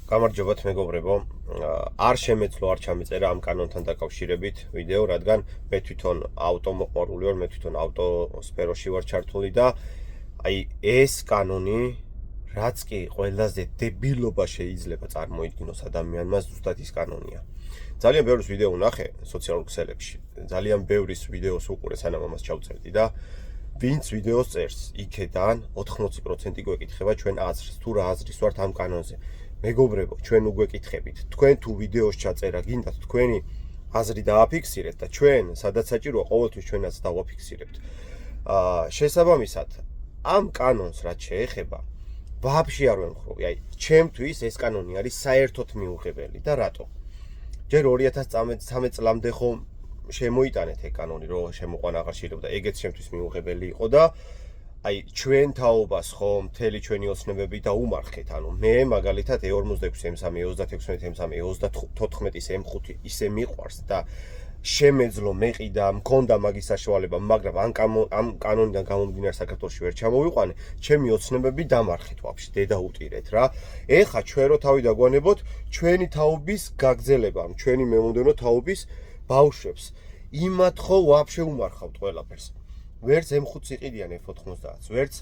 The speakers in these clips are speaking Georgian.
გამარჯობათ მეგობრებო. არ შემეძლო არ ჩამეწერა ამ კანონთან დაკავშირებით ვიდეო, რადგან მე თვითონ ავტომოყვარული ვარ, მე თვითონ ავტოსფეროში ვარ ჩართული და აი ეს კანონი რაც კი ყველაზე დებილობა შეიძლება წარმოიდგინოს ადამიანმა, ზუსტად ის კანონია. ძალიან ბევრს ვიდეო ვნახე სოციალურ ქსელებში. ძალიან ბევრის ვიდეოს უყურე, სანამ ამას ჩავწერდი და ვინც ვიდეოს წერს, იქედან 80% გვეკითხება ჩვენ აზრს, თუ რა აზრის ვართ ამ კანონზე. მეგობრებო, ჩვენ უგვეკითხებით, თქვენ თუ ვიდეოს ჩაწერა გინდათ თქვენი აზრი დააფიქსირეთ და ჩვენ, სადაც საჭიროა, ყოველთვის ჩვენაც დავაფიქსირებთ. შესაბამისად, ამ კანონს რაც შეეხება, ვაფშე არ ვემხრობი, აი, ჩემთვის ეს კანონი არის საერთოდ მიუღებელი და რატო? ჯერ 2013 წლამდე ხომ შემოიტანეთ ეგ კანონი, რომ შემოყვანა აღარ შეიძლება და ეგეც ჩემთვის მიუღებელი იყო და აი ჩვენ თაობას ხომ მთელი ჩვენი ოცნებები დაუმარხეთ, ანუ მე მაგალითად E46, M3, E36, M3, E34-ის M5 ისე მიყვარს და შემეძლო მეყიდა, მქონდა მაგის საშუალება, მაგრამ ამ კანონიდან გამომდინარე საქართველოში ვერ ჩამოვიყვანე, ჩემი ოცნებები დამარხეთ ვაფშე, დედაუტირეთ რა. ეხა ჩვენ რო თავი დაგვანებოთ, ჩვენი თაობის გაგრძელება, ჩვენი მემონდენო თაობის ბავშვებს, იმათ ხო ვაფშე უმარხავთ ყველაფერს. ვერც M5-ს იყიდიან F90-ს, ვერც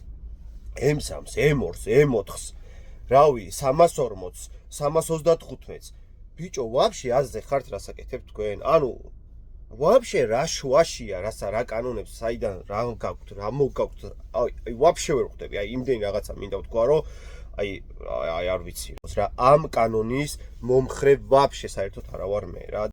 M3-ს, M2-ს, M4-ს, რავი, 340-ს, 335-ს. ბიჭო, ვაფშე აზზე ხართ რასაკეთებთ თქვენ? ანუ ვაფშე რა შუაშია, რა კანონებს, საიდან რა გაქვთ, რა მოგაქვთ? აი, ვაფშე ვერ ხვდები. აი, იმდენი რაღაცა მინდა ვთქვა, რომ აი არ ვიცი რა, ამ კანონის მომხრე ვაფშე საერთოდ არა ვარ მე რა.